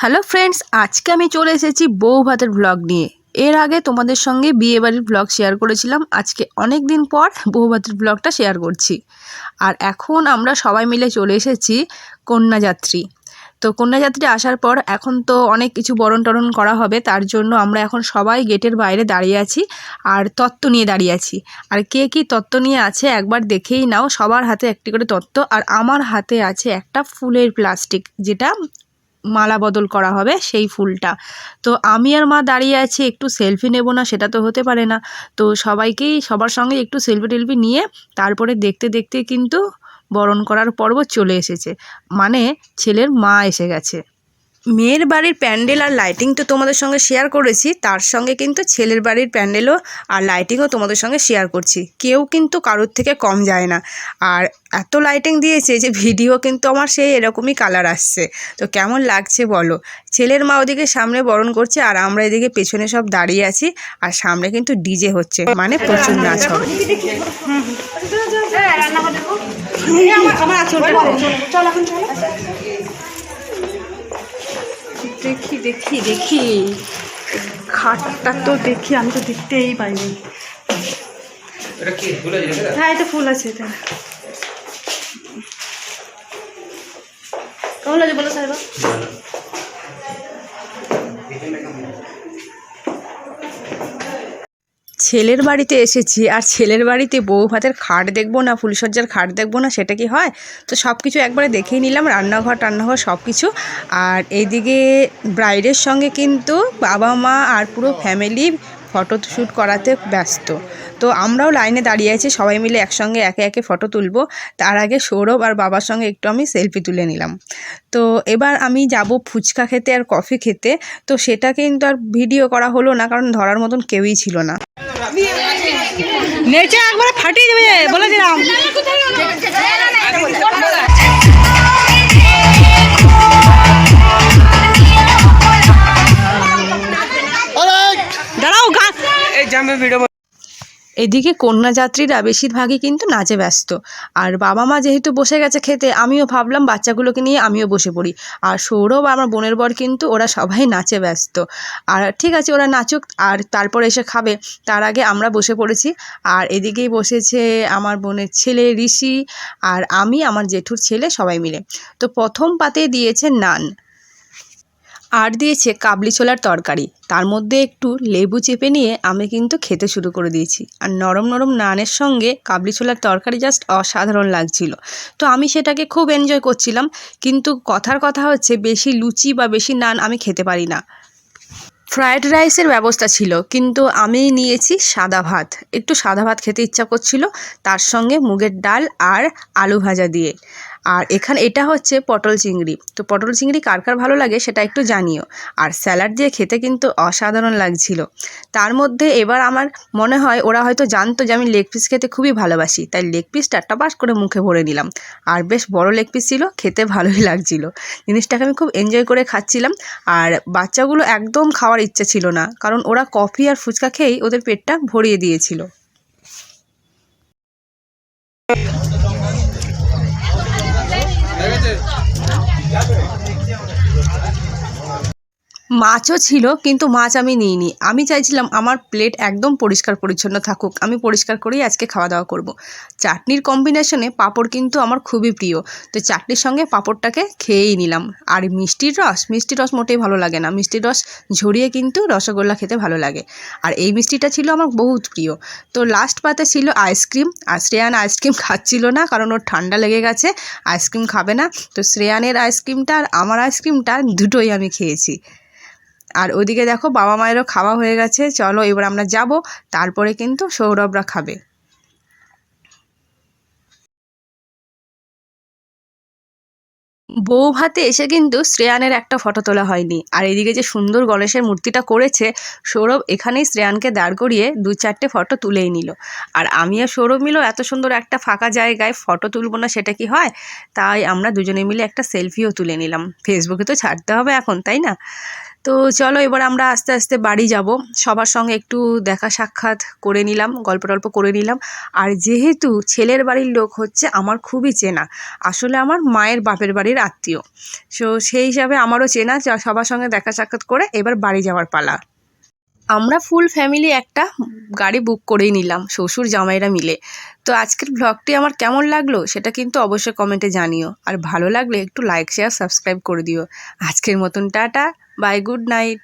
Hello friends, আজকে আমি চলে এসেছি বউ ভাতের ব্লগ নিয়ে। এর আগে তোমাদের সঙ্গে বিয়ে বাড়ির ব্লগ শেয়ার করেছিলাম। আজকে অনেক দিন পর বউ ভাতের ব্লগটা শেয়ার করছি। আর এখন আমরা সবাই মিলে চলে এসেছি কন্যাযাত্রী। তো কন্যাযাত্রী আসার পর এখন তো অনেক কিছু বরণ টরণ করা হবে, তার জন্য আমরা এখন সবাই গেটের বাইরে দাঁড়িয়ে আছি আর তত্ত্ব নিয়ে দাঁড়িয়ে আছি। আর কে কী তত্ত্ব নিয়ে আছে একবার দেখেই নাও। সবার হাতে একটি করে তত্ত্ব, আর আমার হাতে আছে একটা ফুলের প্লাস্টিক, যেটা মালা বদল করা হবে সেই ফুলটা। তো আমি আর মা দাঁড়িয়ে আছি, একটু সেলফি নেব না সেটা তো হতে পারে না। তো সবার সঙ্গে একটু সেলফি টেলফি নিয়ে তারপরে দেখতে দেখতে কিন্তু বরণ করার পর্ব চলে এসেছে, মানে ছেলের মা এসে গেছে। মেয়ের বাড়ির প্যান্ডেল আর লাইটিং তো তোমাদের সঙ্গে শেয়ার করেছি, তার সঙ্গে কিন্তু ছেলের বাড়ির প্যান্ডেলও আর লাইটিংও তোমাদের সঙ্গে শেয়ার করছি। কেউ কিন্তু কারোর থেকে কম যায় না। আর এত লাইটিং দিয়েছে যে ভিডিও কিন্তু আমার সেই এরকমই কালার আসছে। তো কেমন লাগছে বলো। ছেলের মা ওদিকে সামনে বরণ করছে আর আমরা এদিকে পেছনে সব দাঁড়িয়ে আছি। আর সামনে কিন্তু ডিজে হচ্ছে, মানে প্রচুর নাচ হবে। দেখি দেখি দেখি খাটটা তো দেখি, আমি তো দেখতেই পাইনি। হ্যাঁ, এটা ফুল আছে। এটা কেমন লাগে বলো সাহেবা? ছেলের বাড়িতে এসেছি, আর ছেলের বাড়িতে বউ ভাতের খাট দেখবো না, ফুলসজ্জার খাট দেখবো না, সেটা কি হয়? তো সব কিছু একবারে দেখেই নিলাম, রান্নাঘর সব কিছু। আর এইদিকে ব্রাইডের সঙ্গে কিন্তু বাবা মা আর পুরো ফ্যামিলি ফটো শ্যুট করাতে ব্যস্ত। তো আমরাও লাইনে দাঁড়িয়ে আছি, সবাই মিলে একসঙ্গে একে একে ফটো তুলবো। তার আগে সৌরভ আর বাবার সঙ্গে একটু আমি সেলফি তুলে নিলাম। তো এবার আমি যাব ফুচকা খেতে আর কফি খেতে। তো সেটা কিন্তু আর ভিডিও করা হলো না, কারণ ধরার মতন কেউই ছিল না। নেচে একবারে ফাটিয়ে দেবে বলে দিলাম। দাঁড়াও, গান এই জামে ভিডিও। এদিকে কন্যাযাত্রীরা বেশিরভাগই কিন্তু নাচে ব্যস্ত। আর বাবা মা যেহেতু বসে গেছে খেতে, আমিও ভাবলাম বাচ্চাগুলোকে নিয়ে আমিও বসে পড়ি। আর সৌরভ আর আমার বোনের বর কিন্তু ওরা সবাই নাচে ব্যস্ত। আর ঠিক আছে, ওরা নাচুক, আর তারপরে এসে খাবে। তার আগে আমরা বসে পড়েছি। আর এদিকেই বসেছে আমার বোনের ছেলে ঋষি, আর আমি, আমার জেঠুর ছেলে, সবাই মিলে। তো প্রথম পাতে দিয়েছে নান, আর দিয়েছে কাবলি ছোলার তরকারি। তার মধ্যে একটু লেবু চেপে নিয়ে আমি কিন্তু খেতে শুরু করে দিয়েছি। আর নরম নরম নানের সঙ্গে কাবলি ছোলার তরকারি জাস্ট অসাধারণ লাগছিল। তো আমি সেটাকে খুব এনজয় করছিলাম। কিন্তু কথার কথা হচ্ছে, বেশি লুচি বা বেশি নান আমি খেতে পারি না। ফ্রায়েড রাইসের ব্যবস্থা ছিল, কিন্তু আমি নিয়েছি সাদা ভাত। একটু সাদা ভাত খেতে ইচ্ছা করছিল, তার সঙ্গে মুগের ডাল আর আলু ভাজা দিয়ে। আর এটা হচ্ছে পটল চিংড়ি। তো পটল চিংড়ি কার কার ভালো লাগে সেটা একটু জানিও। আর স্যালাড দিয়ে খেতে কিন্তু অসাধারণ লাগছিল। তার মধ্যে এবার আমার মনে হয় ওরা হয়তো জানতো যে আমি লেগ পিস খেতে খুবই ভালোবাসি, তাই লেগ পিসটা টপাস করে মুখে ভরে নিলাম। আর বেশ বড় লেগ পিস ছিল, খেতে ভালোই লাগছিল। জিনিসটাকে আমি খুব এনজয় করে খাচ্ছিলাম। আর বাচ্চাগুলো একদম খাওয়ার ইচ্ছে ছিল না, কারণ ওরা কফি আর ফুচকা খেয়েই ওদের পেটটা ভরিয়ে দিয়েছিল। মাছও ছিল, কিন্তু মাছ আমি নিইনি। আমি চাইছিলাম আমার প্লেট একদম পরিষ্কার পরিচ্ছন্ন থাকুক, আমি পরিষ্কার করেই আজকে খাওয়া দাওয়া করব। চাটনির কম্বিনেশনে পাঁপড় কিন্তু আমার খুবই প্রিয়। তো চাটনির সঙ্গে পাঁপড়টাকে খেয়েই নিলাম। আর মিষ্টির রস মোটেই ভালো লাগে না। মিষ্টির রস ঝরিয়ে কিন্তু রসগোল্লা খেতে ভালো লাগে। আর এই মিষ্টিটা ছিল আমার বহুত প্রিয়। তো লাস্ট পাতে ছিল আইসক্রিম। আর শ্রেয়ান আইসক্রিম খাচ্ছিল না, কারণ ওর ঠান্ডা লেগে গেছে, আইসক্রিম খাবে না। তো শ্রেয়ানের আইসক্রিমটা আর আমার আইসক্রিমটা দুটোই আমি খেয়েছি। আর ওদিকে দেখো বাবা মায়েরও খাওয়া হয়ে গেছে। চলো এবার আমরা যাব, তারপরে কিন্তু সৌরভরা খাবে। বউ ভাতে এসে কিন্তু শ্রেয়ানের একটা ফটো তোলা হয়নি। আর এদিকে যে সুন্দর গণেশের মূর্তিটা করেছে সৌরভ, এখানেই শ্রেয়ানকে দাঁড় করিয়ে 2-4টে ফটো তুলেই নিল। আর আমি আর সৌরভ মিলেও এত সুন্দর একটা ফাঁকা জায়গায় ফটো তুলব না সেটা কি হয়, তাই আমরা দুজনে মিলে একটা সেলফিও তুলে নিলাম। ফেসবুকে তো ছাড়তে হবে এখন, তাই না? তো তো চলো এবার আমরা আস্তে আস্তে বাড়ি যাব। সবার সঙ্গে একটু দেখা সাক্ষাৎ করে নিলাম, গল্প টল্প করে নিলাম। আর যেহেতু ছেলের বাড়ির লোক হচ্ছে আমার খুবই চেনা, আসলে আমার মায়ের বাপের বাড়ির আত্মীয়, সেই হিসাবে আমারও চেনা। সবার সঙ্গে দেখা সাক্ষাৎ করে এবার বাড়ি যাওয়ার পালা। আমরা ফুল ফ্যামিলি একটা গাড়ি বুক করেই নিলাম, শ্বশুর জামাইরা মিলে। তো আজকের ব্লগটি আমার কেমন লাগলো সেটা কিন্তু অবশ্যই কমেন্টে জানিও, আর ভালো লাগলে একটু লাইক শেয়ার সাবস্ক্রাইব করে দিও। আজকের মতন টাটা, বাই, গুড নাইট।